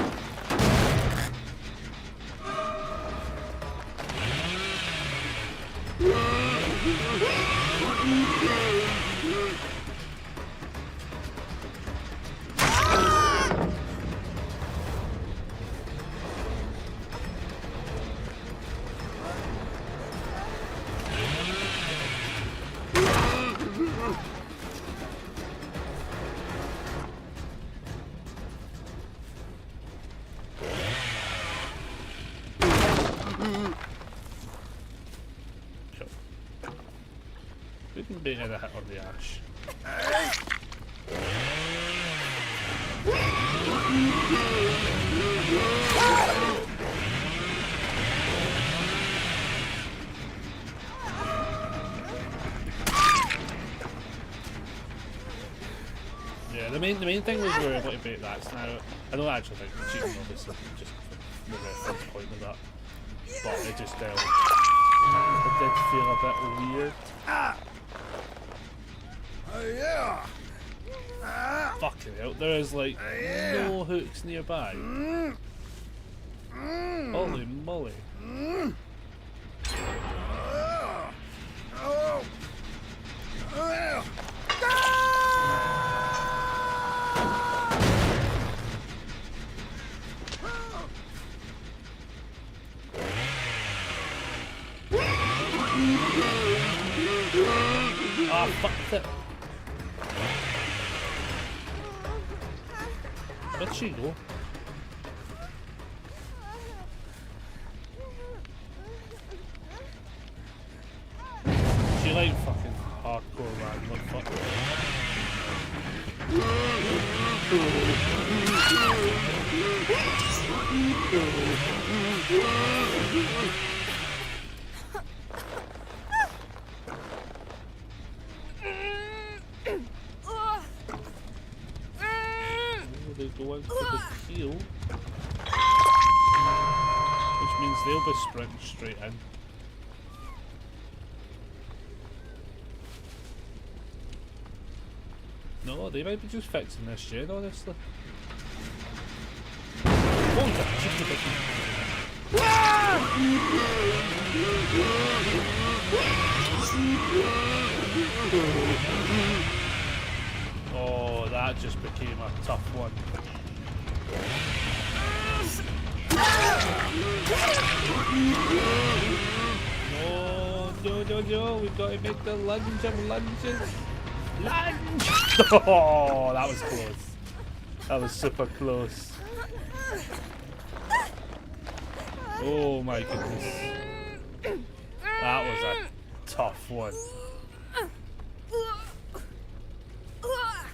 We can beat a hit on the ash. Yeah, the main thing was we were able to beat that. So now I don't actually think we're cheating, obviously, just the reference point of that. But it just it did feel a bit weird. Yeah. Fucking hell, there is like no hooks nearby. Holy moly. Ah, fuck it. Where'd she go? She like fucking hardcore man, what fuck? They go out for the kill, which means they'll be sprinting straight in. No, they might be just fixing this gen, honestly. Oh, that just became a tough one. No, we've got to make the lunge of lunges. Lunge! Oh, that was close. That was super close. Oh my goodness. That was a tough one.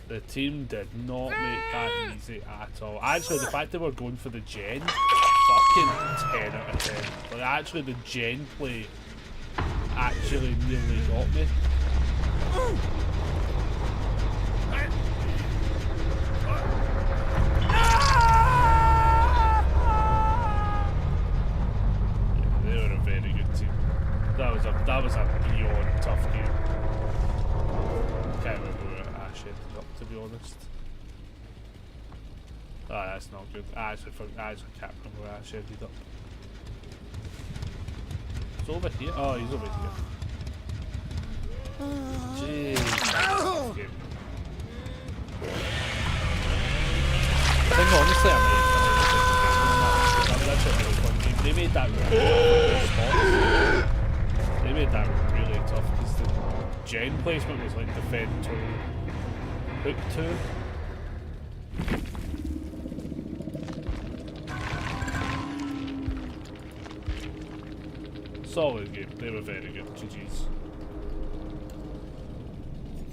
The team did not make that easy at all. Actually, the fact that we're going for the gen, fucking 10 out of 10. Like, actually, the gen play actually nearly got me. They were a very good team. That was a beyond tough game. Can't remember where Ash ended up, to be honest. Ah, that's not good. I actually can't remember where Ash ended up. It's over here. Oh, he's over here. Jeez, that's a tough game. I think honestly I might that's a really fun game. They made that They made that really tough because the gen placement was like defend 2, hook 2. Solid game, they were very good, GG's.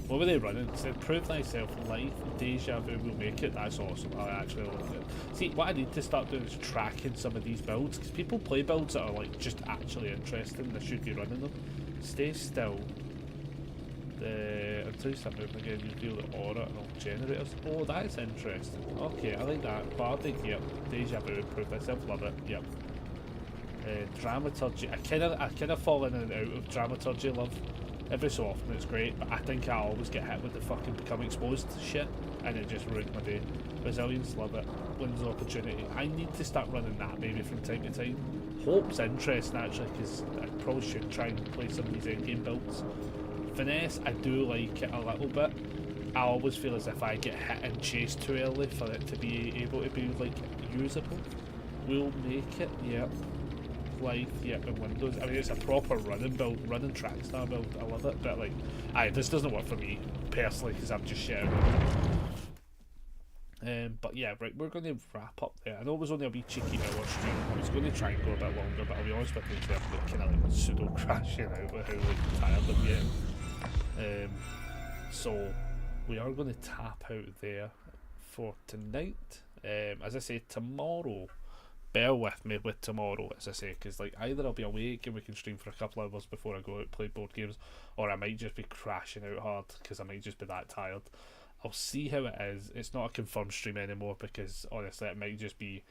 What were they running? It said, prove thyself, life, deja vu will make it. That's awesome. I actually love it. See, what I need to start doing is tracking some of these builds, because people play builds that are like just actually interesting. They should be running them. Stay still. Until you start moving again, you feel the aura and all generators. Oh, that is interesting. Okay, I like that. Bardic, yep. Deja vu, prove thyself, love it. Yep. Dramaturgy. I kind of fall in and out of dramaturgy love. Every so often it's great, but I think I always get hit with the fucking become exposed shit, and it just ruins my day. Resilience, love it. Wins opportunity. I need to start running that maybe from time to time. Hope's interesting actually, because I probably should try and play some of these endgame builds. Finesse, I do like it a little bit. I always feel as if I get hit and chased too early for it to be able to be like usable. We'll make it, yep. Life, yep, and Windows. I mean, it's a proper running build, running track star build. I love it, but like, this doesn't work for me personally because I'm just shit at it. But yeah, right, we're going to wrap up there. I know it was only a wee cheeky hour stream. I was going to try and go a bit longer, but I'll be honest with you, I'm kind of like pseudo crashing out with how like tired I'm getting. So we are going to tap out there for tonight. As I say, tomorrow. Bear with me with tomorrow, as I say, because like either I'll be awake and we can stream for a couple of hours before I go out and play board games, or I might just be crashing out hard because I might just be that tired. I'll see how it is. It's not a confirmed stream anymore because honestly it might just be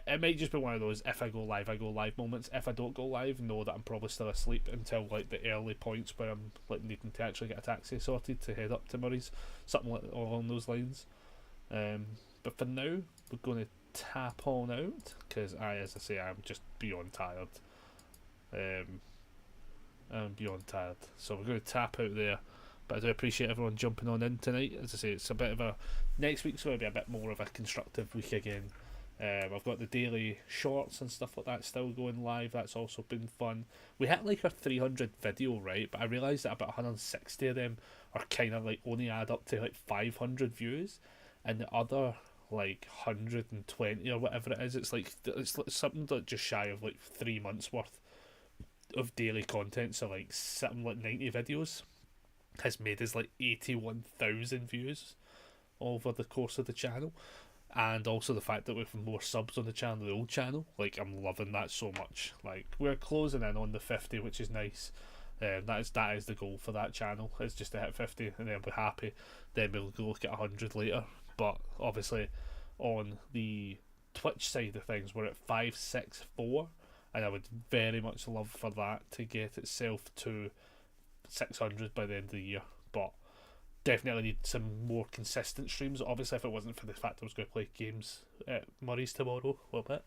one of those if I go live moments. If I don't go live, know that I'm probably still asleep until like the early points where I'm like needing to actually get a taxi sorted to head up to Murray's, something like along those lines. But for now we're going to tap on out because as I say, I'm just beyond tired. I'm beyond tired, so we're going to tap out there. But I do appreciate everyone jumping on in tonight. As I say, it's a bit of a next week's going to be a bit more of a constructive week again. I've got the daily shorts and stuff like that still going live. That's also been fun. We hit like our 300 video, right? But I realised that about 160 of them are kind of like only add up to like 500 views, and the other like 120 or whatever it is, it's something like just shy of like 3 months worth of daily content. So like something like 90 videos has made us like 81,000 views over the course of the channel. And also the fact that we've more subs on the channel than the old channel, like I'm loving that so much. Like we're closing in on the 50, which is nice. That is the goal for that channel, is just to hit 50 and then be happy. Then we'll go look at 100 later. But obviously on the Twitch side of things we're at 564, and I would very much love for that to get itself to 600 by the end of the year. But definitely need some more consistent streams. Obviously if it wasn't for the fact I was going to play games at Murray's tomorrow a little bit.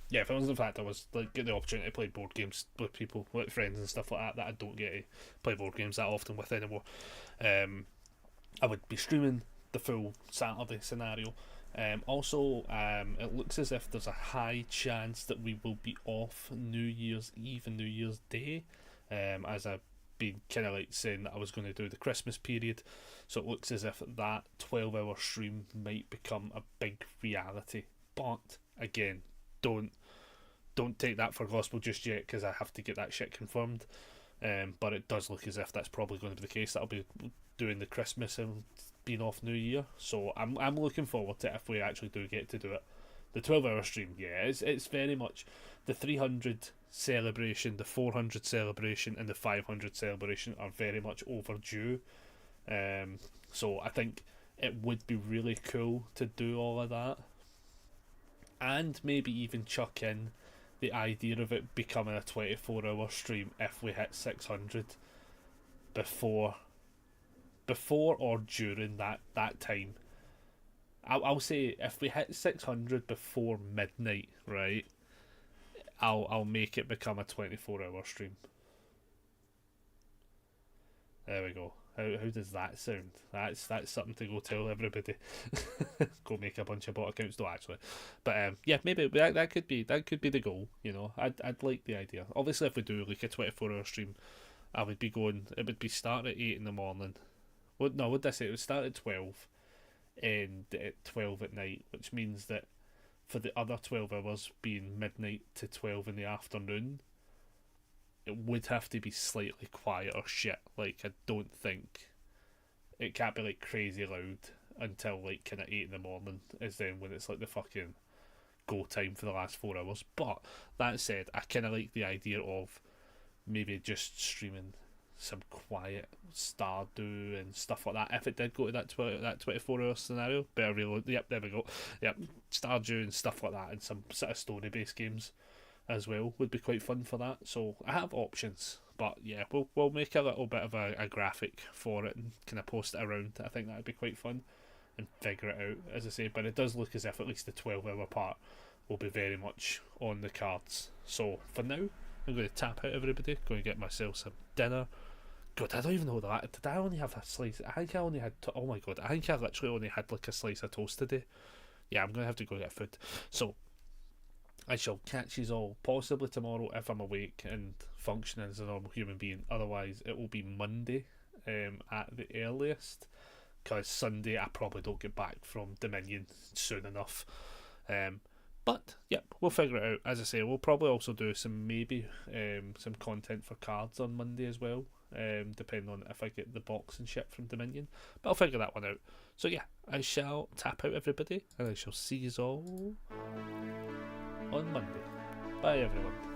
Yeah, if it wasn't the fact I was like getting the opportunity to play board games with people, with friends and stuff like that I don't get to play board games that often with anymore, I would be streaming the full Saturday scenario. Also, it looks as if there's a high chance that we will be off New Year's Eve and New Year's Day, as I've been kind of like saying that I was going to do the Christmas period, so it looks as if that 12-hour stream might become a big reality. But again, don't take that for gospel just yet, because I have to get that shit confirmed. But it does look as if that's probably going to be the case. That'll be doing the Christmas and being off New Year, so I'm looking forward to it if we actually do get to do it. The 12-hour stream, yeah, it's very much the 300 celebration, the 400 celebration, and the 500 celebration are very much overdue. So I think it would be really cool to do all of that, and maybe even chuck in the idea of it becoming a 24-hour stream if we hit 600 before or during that time. I'll say if we hit 600 before midnight, right, I'll make it become a 24-hour stream. There we go. How does that sound? That's something to go tell everybody. Go make a bunch of bot accounts, though, actually. But yeah, maybe that could be the goal. You know, I'd like the idea. Obviously, if we do like a 24-hour stream, I would be going. It would be starting at 8 in the morning. What would I say? It would start at 12, and at 12 at night, which means that for the other 12 hours being midnight to 12 in the afternoon, it would have to be slightly quieter shit. Like, I don't think it can't be like crazy loud until like kind of 8 in the morning, is then when it's like the fucking go time for the last 4 hours. But that said, I kind of like the idea of maybe just streaming some quiet Stardew and stuff like that. If it did go to that 24-hour scenario, better reload. Yep, there we go. Yep, Stardew and stuff like that, and some sort of story-based games as well would be quite fun for that. So I have options, but yeah, we'll make a little bit of a graphic for it and kind of post it around. I think that would be quite fun and figure it out, as I say. But it does look as if at least the 12-hour part will be very much on the cards. So for now, I'm going to tap out everybody, going to get myself some dinner. God, I don't even know that. Did I only have a slice? I think I only had. Oh my god, I think I literally only had like a slice of toast today. Yeah, I'm going to have to go get food. So I shall catch you all possibly tomorrow if I'm awake and functioning as a normal human being. Otherwise, it will be Monday at the earliest, because Sunday I probably don't get back from Dominion soon enough. But yep, we'll figure it out. As I say, we'll probably also do some some content for cards on Monday as well, depending on if I get the box and shit from Dominion. But I'll figure that one out. So yeah, I shall tap out everybody, and I shall see you all on Monday. Bye everyone.